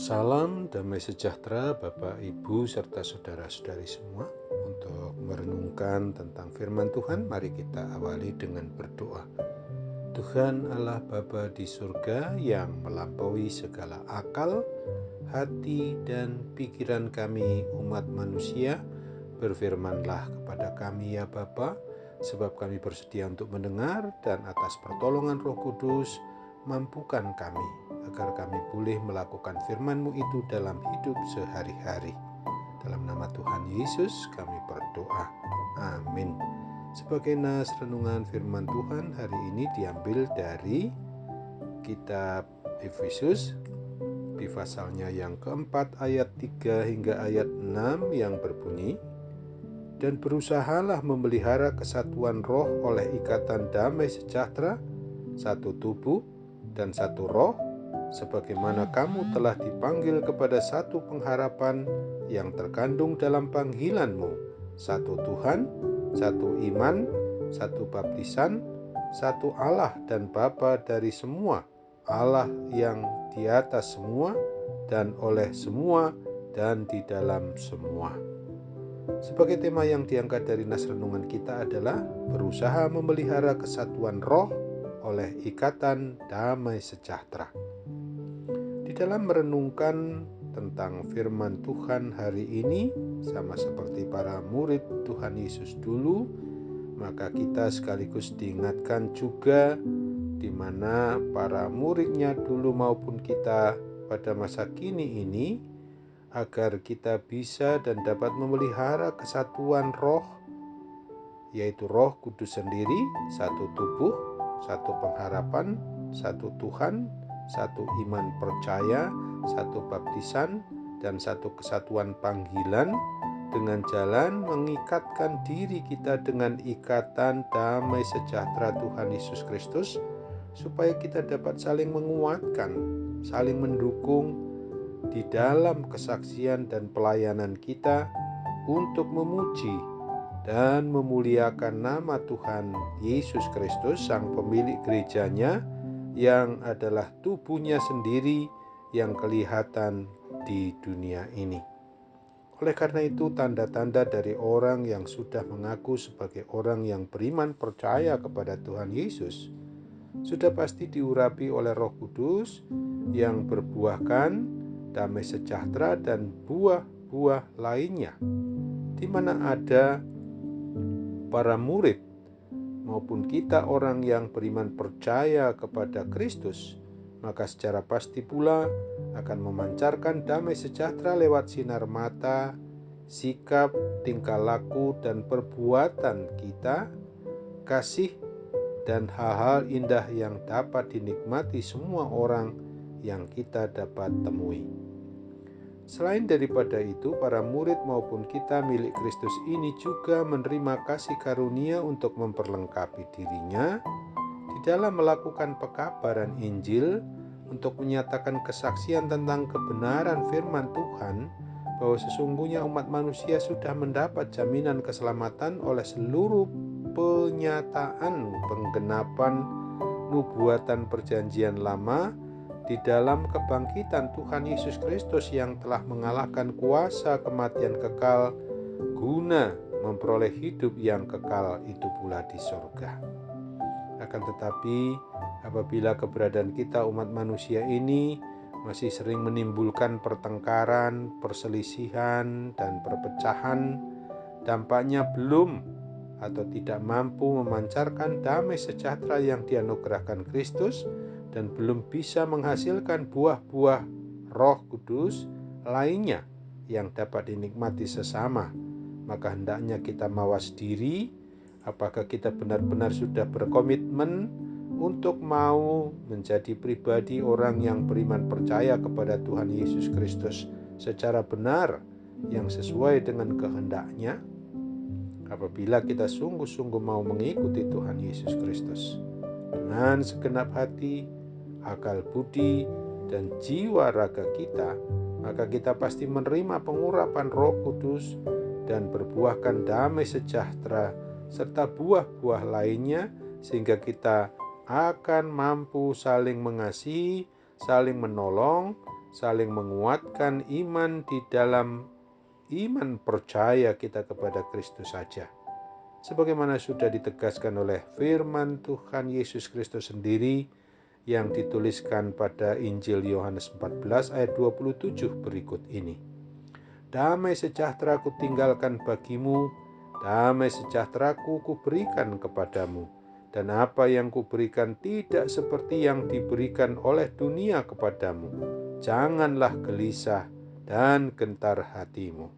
Salam damai sejahtera Bapak, Ibu, serta saudara-saudari semua. Untuk merenungkan tentang firman Tuhan, mari kita awali dengan berdoa. Tuhan Allah Bapa di surga yang melampaui segala akal, hati, dan pikiran kami umat manusia, berfirmanlah kepada kami ya Bapa, sebab kami bersedia untuk mendengar, dan atas pertolongan Roh Kudus, mampukan kami agar kami boleh melakukan firman-Mu itu dalam hidup sehari-hari. Dalam nama Tuhan Yesus kami berdoa. Amin. Sebagai nas renungan firman Tuhan hari ini diambil dari kitab Efesus di pasalnya yang keempat ayat 3 hingga ayat 6 yang berbunyi, dan berusahalah memelihara kesatuan roh oleh ikatan damai sejahtera, satu tubuh dan satu roh, sebagaimana kamu telah dipanggil kepada satu pengharapan yang terkandung dalam panggilan-Mu, satu Tuhan, satu iman, satu baptisan, satu Allah dan Bapa dari semua, Allah yang di atas semua dan oleh semua dan di dalam semua. Sebagai tema yang diangkat dari nas renungan kita adalah berusaha memelihara kesatuan roh oleh ikatan damai sejahtera. Di dalam merenungkan tentang firman Tuhan hari ini, sama seperti para murid Tuhan Yesus dulu, maka kita sekaligus diingatkan juga di mana para muridnya dulu maupun kita pada masa kini ini, agar kita bisa dan dapat memelihara kesatuan roh, yaitu Roh Kudus sendiri, satu tubuh, satu pengharapan, satu Tuhan, satu iman percaya, satu baptisan, dan satu kesatuan panggilan, dengan jalan mengikatkan diri kita dengan ikatan damai sejahtera Tuhan Yesus Kristus, supaya kita dapat saling menguatkan, saling mendukung di dalam kesaksian dan pelayanan kita untuk memuji dan memuliakan nama Tuhan Yesus Kristus, Sang Pemilik gerejanya, yang adalah tubuhnya sendiri yang kelihatan di dunia ini. Oleh karena itu, tanda-tanda dari orang yang sudah mengaku sebagai orang yang beriman percaya kepada Tuhan Yesus sudah pasti diurapi oleh Roh Kudus yang berbuahkan damai sejahtera dan buah-buah lainnya, di mana ada para murid maupun kita orang yang beriman percaya kepada Kristus, maka secara pasti pula akan memancarkan damai sejahtera lewat sinar mata, sikap, tingkah laku, dan perbuatan kita, kasih, dan hal-hal indah yang dapat dinikmati semua orang yang kita dapat temui. Selain daripada itu, para murid maupun kita milik Kristus ini juga menerima kasih karunia untuk memperlengkapi dirinya di dalam melakukan pekabaran Injil, untuk menyatakan kesaksian tentang kebenaran firman Tuhan, bahwa sesungguhnya umat manusia sudah mendapat jaminan keselamatan oleh seluruh penyataan penggenapan nubuatan perjanjian lama di dalam kebangkitan Tuhan Yesus Kristus yang telah mengalahkan kuasa kematian kekal guna memperoleh hidup yang kekal itu pula di surga. Akan tetapi, apabila keberadaan kita umat manusia ini masih sering menimbulkan pertengkaran, perselisihan, dan perpecahan, dampaknya belum atau tidak mampu memancarkan damai sejahtera yang dianugerahkan Kristus, dan belum bisa menghasilkan buah-buah Roh Kudus lainnya yang dapat dinikmati sesama. Maka hendaknya kita mawas diri, apakah kita benar-benar sudah berkomitmen untuk mau menjadi pribadi orang yang beriman percaya kepada Tuhan Yesus Kristus secara benar, yang sesuai dengan kehendak-Nya. Apabila kita sungguh-sungguh mau mengikuti Tuhan Yesus Kristus dengan segenap hati, akal budi, dan jiwa raga kita, maka kita pasti menerima pengurapan Roh Kudus dan berbuahkan damai sejahtera serta buah-buah lainnya, sehingga kita akan mampu saling mengasihi, saling menolong, saling menguatkan iman di dalam iman percaya kita kepada Kristus saja. Sebagaimana sudah ditegaskan oleh firman Tuhan Yesus Kristus sendiri yang dituliskan pada Injil Yohanes 14 ayat 27 berikut ini. Damai sejahtera ku tinggalkan bagimu, damai sejahtera ku berikan kepadamu. Dan apa yang kuberikan tidak seperti yang diberikan oleh dunia kepadamu. Janganlah gelisah dan gentar hatimu.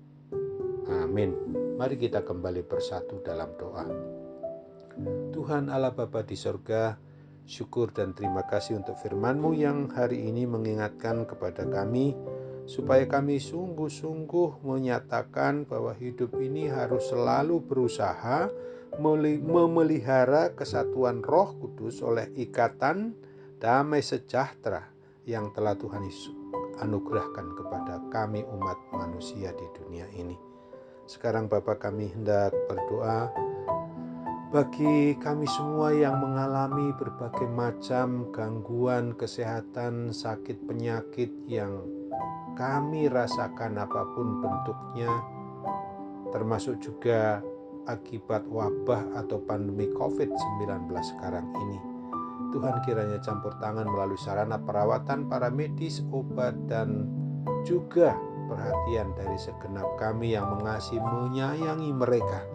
Amin. Mari kita kembali bersatu dalam doa. Tuhan Allah Bapa di sorga, syukur dan terima kasih untuk firman-Mu yang hari ini mengingatkan kepada kami, supaya kami sungguh-sungguh menyatakan bahwa hidup ini harus selalu berusaha memelihara kesatuan Roh Kudus oleh ikatan damai sejahtera yang telah Tuhan Yesus anugerahkan kepada kami umat manusia di dunia ini. Sekarang Bapa, kami hendak berdoa bagi kami semua yang mengalami berbagai macam gangguan kesehatan, sakit penyakit yang kami rasakan apapun bentuknya, termasuk juga akibat wabah atau pandemi COVID-19 sekarang ini. Tuhan kiranya campur tangan melalui sarana perawatan para medis, obat, dan juga perhatian dari segenap kami yang mengasihi menyayangi mereka.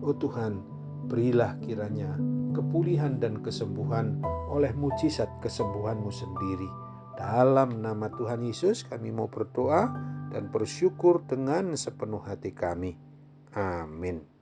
Oh Tuhan, berilah kiranya kepulihan dan kesembuhan oleh mujizat kesembuhan-Mu sendiri. Dalam nama Tuhan Yesus kami mau berdoa dan bersyukur dengan sepenuh hati kami. Amin.